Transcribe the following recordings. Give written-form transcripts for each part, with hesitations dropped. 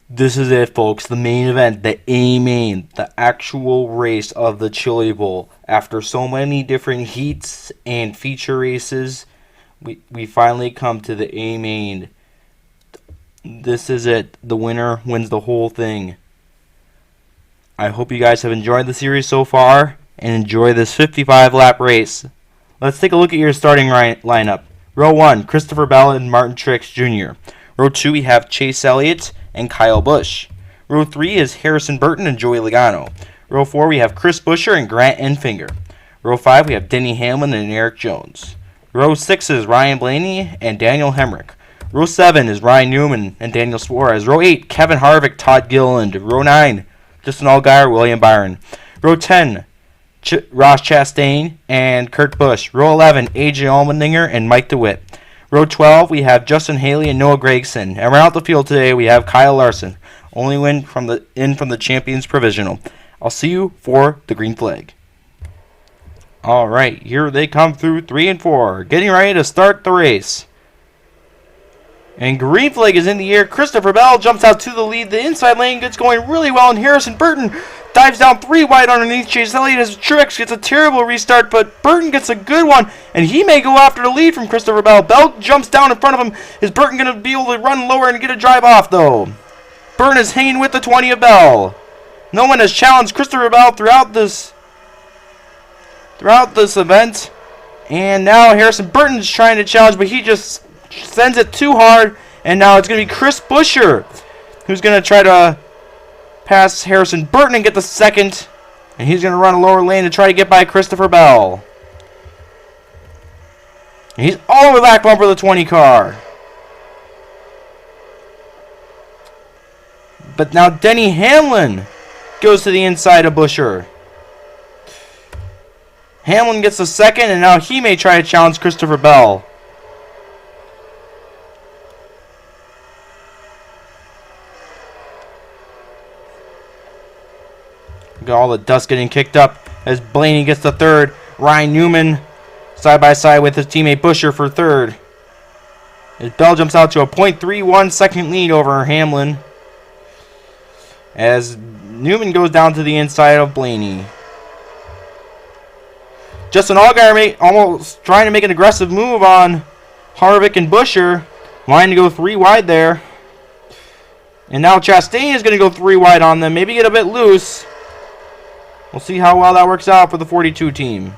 This is it, folks. The main event, the A-Main, the actual race of the Chili Bowl. After so many different heats and feature races, we finally come to the A-Main. This is it. The winner wins the whole thing. I hope you guys have enjoyed the series so far and enjoy this 55-lap race. Let's take a look at your starting lineup. Row 1, Christopher Bell and Martin Truex Jr. Row 2, we have Chase Elliott and Kyle Busch. Row 3 is Harrison Burton and Joey Logano. Row 4, we have Chris Buescher and Grant Enfinger. Row 5, we have Denny Hamlin and Eric Jones. Row 6 is Ryan Blaney and Daniel Hemrick. Row 7 is Ryan Newman and Daniel Suarez. Row 8, Kevin Harvick, Todd Gilliland. Row 9, Justin Allgaier, William Byron. Row 10, Ross Chastain and Kurt Busch. Row 11, AJ Allmendinger and Mike DeWitt. Row 12, we have Justin Haley and Noah Gragson. And around the field today, we have Kyle Larson, only win from the Champions Provisional. I'll see you for the green flag. All right, here they come through 3 and 4, getting ready to start the race. And green flag is in the air. Christopher Bell jumps out to the lead. The inside lane gets going really well, and Harrison Burton dives down 3 wide underneath Chase Elliott as Truex gets a terrible restart, but Burton gets a good one, and he may go after the lead from Christopher Bell. Bell jumps down in front of him. Is Burton going to be able to run lower and get a drive off, though? Burton is hanging with the 20 of Bell. No one has challenged Christopher Bell throughout this event, and now Harrison Burton is trying to challenge, but he just sends it too hard, and now it's going to be Chris Buescher who's going to try to pass Harrison Burton and get the second, and he's going to run a lower lane to try to get by Christopher Bell. And he's all over the back bumper of the 20 car. But now Denny Hamlin goes to the inside of Buescher. Hamlin gets the second, and now he may try to challenge Christopher Bell. Got all the dust getting kicked up as Blaney gets the third. Ryan Newman side by side with his teammate Buescher for third. As Bell jumps out to a .31 second lead over Hamlin. As Newman goes down to the inside of Blaney. Justin Allgaier almost trying to make an aggressive move on Harvick and Buescher. Wanting to go 3 wide there. And now Chastain is going to go 3 wide on them. Maybe get a bit loose. We'll see how well that works out for the 42 team.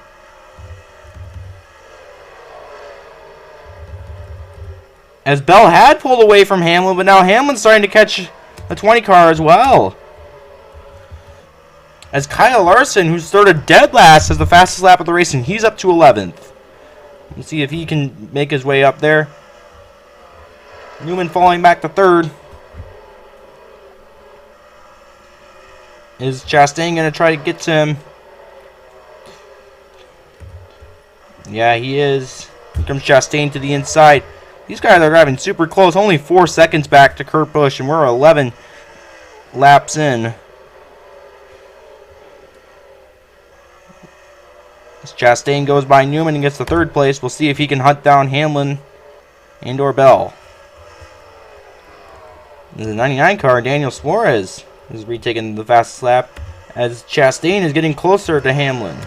As Bell had pulled away from Hamlin, but now Hamlin's starting to catch the 20 car as well. As Kyle Larson, who started dead last, has the fastest lap of the race, and he's up to 11th. We'll see if he can make his way up there. Newman falling back to third. Is Chastain going to try to get to him? Yeah, he is. Here comes Chastain to the inside. These guys are driving super close. Only 4 seconds back to Kurt Busch, and we're 11 laps in. As Chastain goes by Newman and gets the third place, we'll see if he can hunt down Hamlin and or Bell. The 99 car, Daniel Suarez, is retaking the fastest lap as Chastain is getting closer to Hamlin.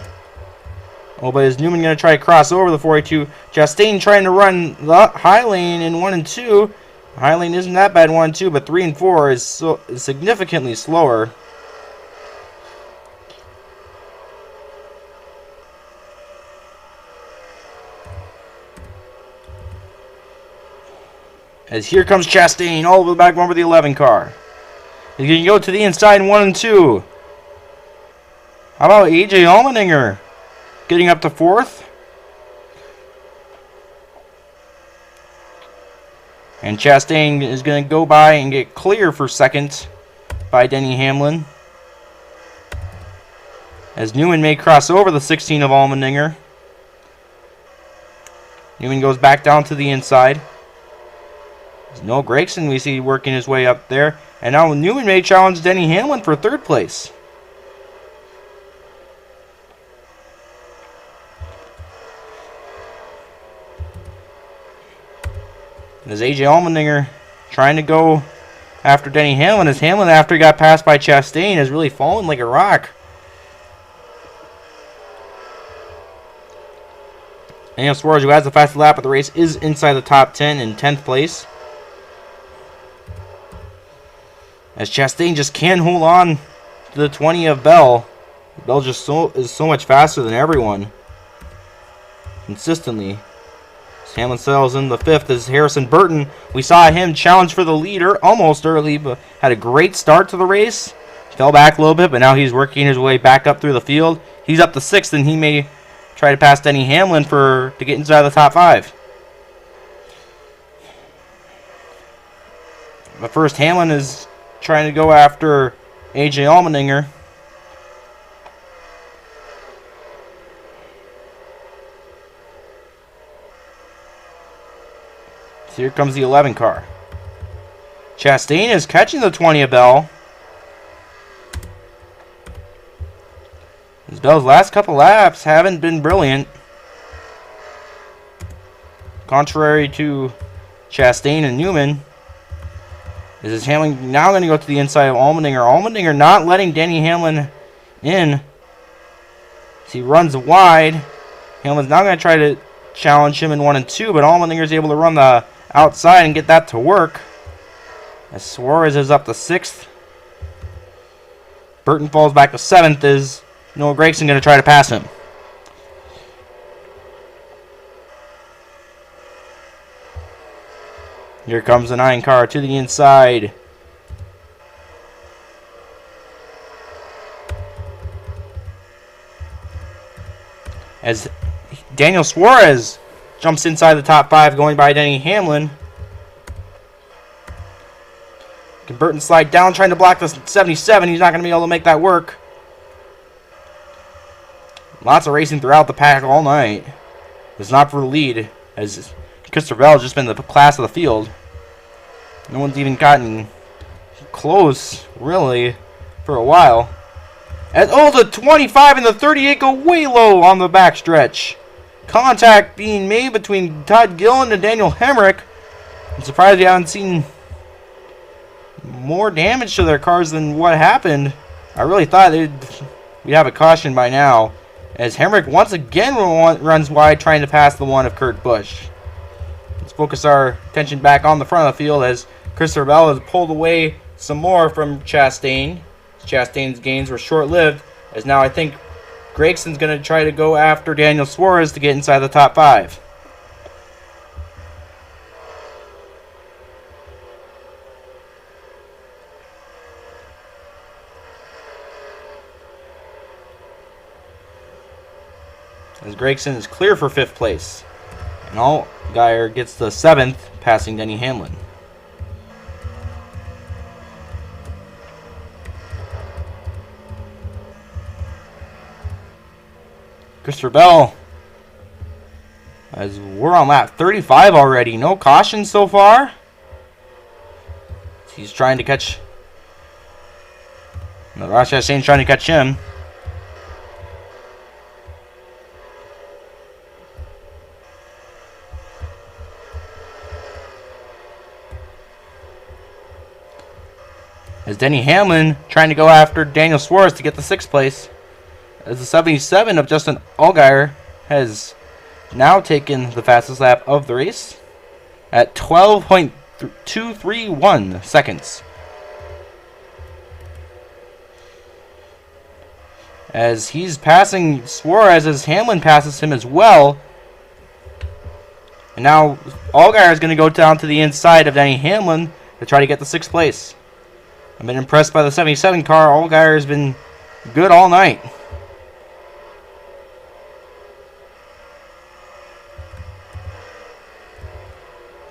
Oh, but is Newman going to try to cross over the 42? Chastain trying to run the high lane in 1 and 2. High lane isn't that bad in 1 and 2, but 3 and 4 is significantly slower. As here comes Chastain all over the back bumper of the 11 car. He's going to go to the inside in 1 and 2. How about AJ Allmendinger getting up to 4th? And Chastain is going to go by and get clear for 2nd by Denny Hamlin. As Newman may cross over the 16 of Allmendinger. Newman goes back down to the inside. There's Noah Gragson we see working his way up there. And now Newman may challenge Denny Hamlin for 3rd place. As AJ Allmendinger trying to go after Denny Hamlin, as Hamlin, after he got passed by Chastain, has really fallen like a rock. Daniel Suarez, who has the fastest lap of the race, is inside the top 10 in 10th place. As Chastain just can't hold on to the 20 of Bell. Bell just is so much faster than everyone. Consistently. As Hamlin settles in the 5th is Harrison Burton. We saw him challenge for the leader almost early, but had a great start to the race. Fell back a little bit, but now he's working his way back up through the field. He's up to 6th, and he may try to pass Denny Hamlin to get inside the top 5. But first, Hamlin is trying to go after AJ Allmendinger. So here comes the 11 car. Chastain is catching the 20 of Bell. As Bell's last couple laps haven't been brilliant. Contrary to Chastain and Newman. This is Hamlin now going to go to the inside of Allmendinger. Allmendinger not letting Denny Hamlin in. As he runs wide. Hamlin's now going to try to challenge him in 1 and 2, but Allmendinger is able to run the outside and get that to work. As Suarez is up to 6th. Burton falls back to 7th. Is Noah Gragson going to try to pass him? Here comes the 9 car to the inside. As Daniel Suarez jumps inside the top 5, going by Denny Hamlin. Can Burton slide down, trying to block the 77. He's not going to be able to make that work. Lots of racing throughout the pack all night. It's not for the lead, as Christopher Bell has just been the class of the field. No one's even gotten close, really, for a while. As the 25 and the 38 go way low on the backstretch. Contact being made between Todd Gillen and Daniel Hemrick. I'm surprised you haven't seen more damage to their cars than what happened. I really thought we'd have a caution by now. As Hemrick once again runs wide, trying to pass the one of Kurt Busch. Let's focus our attention back on the front of the field as Christopher Bell has pulled away some more from Chastain. Chastain's gains were short-lived, as now I think Gragson's going to try to go after Daniel Suarez to get inside the top 5. As Gragson is clear for 5th place. And Allgaier gets the 7th, passing Denny Hamlin. Christopher Bell, as we're on lap 35 already. No caution so far. He's trying to catch. Ross Chastain's trying to catch him. As Denny Hamlin trying to go after Daniel Suarez to get the 6th place. As the 77 of Justin Allgaier has now taken the fastest lap of the race at 12.231 seconds. As he's passing Suarez as Hamlin passes him as well. And now Allgaier is going to go down to the inside of Denny Hamlin to try to get the 6th place. I've been impressed by the 77 car. Allgaier has been good all night.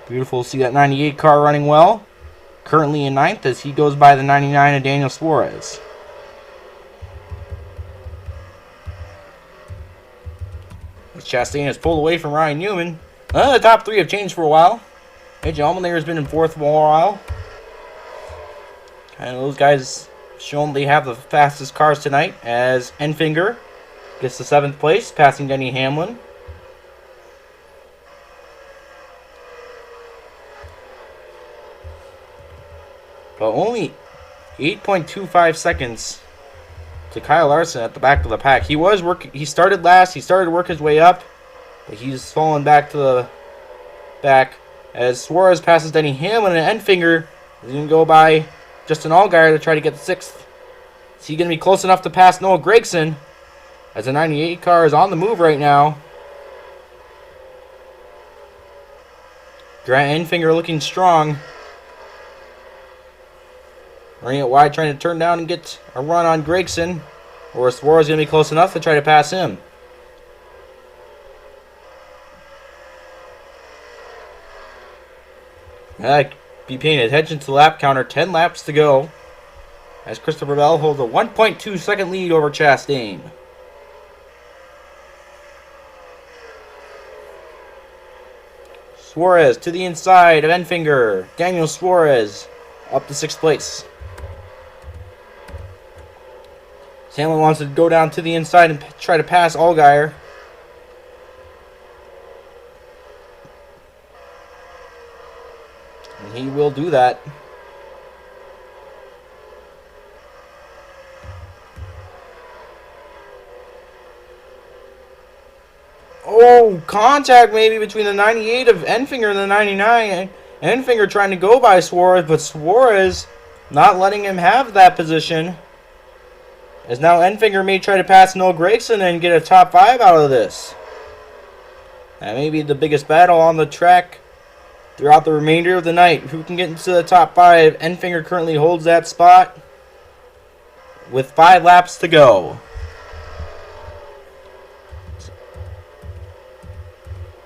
Beautiful to see that 98 car running well. Currently in 9th as he goes by the 99 of Daniel Suarez. As Chastain has pulled away from Ryan Newman. The top 3 have changed for a while. AJ Allmendinger has been in 4th for a while. And those guys shown they have the fastest cars tonight, as Enfinger gets the 7th place, passing Denny Hamlin. but only 8.25 seconds to Kyle Larson at the back of the pack. He started last. He started to work his way up, but he's fallen back to the back as Suarez passes Denny Hamlin and Enfinger. He's going to go by Justin Allgaier to try to get the 6th. Is he going to be close enough to pass Noah Gragson? As the 98 car is on the move right now. Grant Enfinger looking strong. Running it wide, trying to turn down and get a run on Gragson. Or Suarez going to be close enough to try to pass him. Be paying attention to the lap counter. 10 laps to go. As Christopher Bell holds a 1.2 second lead over Chastain. Suarez to the inside of Enfinger. Daniel Suarez up to 6th place. Hamlin wants to go down to the inside and try to pass Allgaier. And he will do that. Oh, contact maybe between the 98 of Enfinger and the 99. Enfinger trying to go by Suarez, but Suarez not letting him have that position. As now Enfinger may try to pass Noah Gragson and get a top 5 out of this. That may be the biggest battle on the track throughout the remainder of the night. Who can get into the top 5? Enfinger currently holds that spot with 5 laps to go.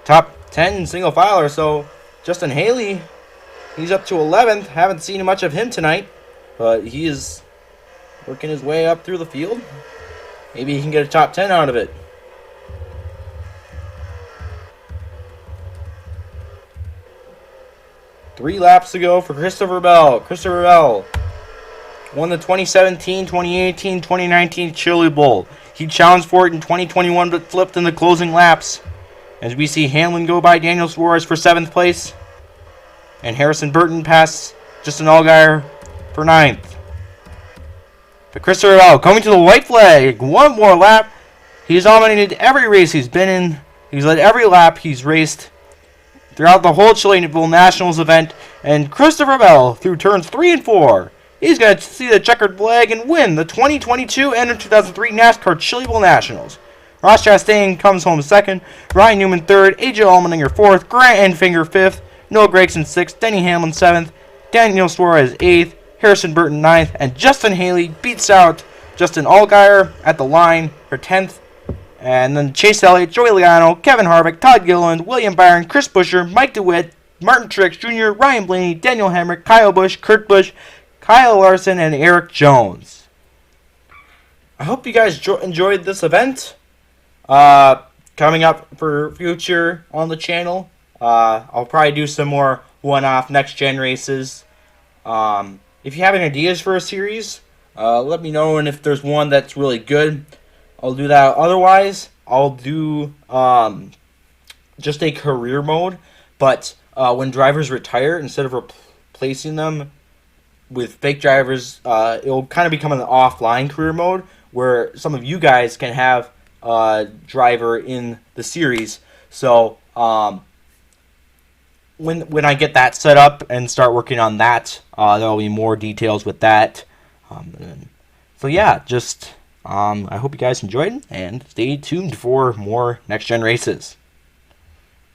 Top 10 single filer, so Justin Haley, he's up to 11th. Haven't seen much of him tonight, but he is working his way up through the field. Maybe he can get a top 10 out of it. Three laps to go for Christopher Bell. Christopher Bell won the 2017, 2018, 2019 Chili Bowl. He challenged for it in 2021 but flipped in the closing laps. As we see Hamlin go by Daniel Suarez for 7th place. And Harrison Burton pass Justin Allgaier for 9th. But Christopher Bell coming to the white flag. One more lap. He's dominated every race he's been in. He's led every lap he's raced throughout the whole Chillinville Nationals event. And Christopher Bell, through turns 3 and 4, he's going to see the checkered flag and win the 2022 NR2003 Nascar Chillinville Nationals. Ross Chastain comes home 2nd. Ryan Newman 3rd. AJ Allmendinger 4th. Grant Enfinger 5th. Noah Gragson 6th. Denny Hamlin 7th. Daniel Suarez 8th. Harrison Burton 9th, and Justin Haley beats out Justin Allgaier at the line for 10th. And then Chase Elliott, Joey Logano, Kevin Harvick, Todd Gilliland, William Byron, Chris Buescher, Mike DeWitt, Martin Truex Jr., Ryan Blaney, Daniel Hemrick, Kyle Busch, Kurt Busch, Kyle Larson, and Eric Jones. I hope you guys enjoyed this event. Coming up for future on the channel, I'll probably do some more one-off next-gen races. If you have any ideas for a series, let me know, and if there's one that's really good, I'll do that. Otherwise, I'll do just a career mode, but when drivers retire, instead of replacing them with fake drivers, it'll kind of become an offline career mode, where some of you guys can have a driver in the series. So, when I get that set up and start working on that, there'll be more details with that. So yeah, just I hope you guys enjoyed, and stay tuned for more next gen races.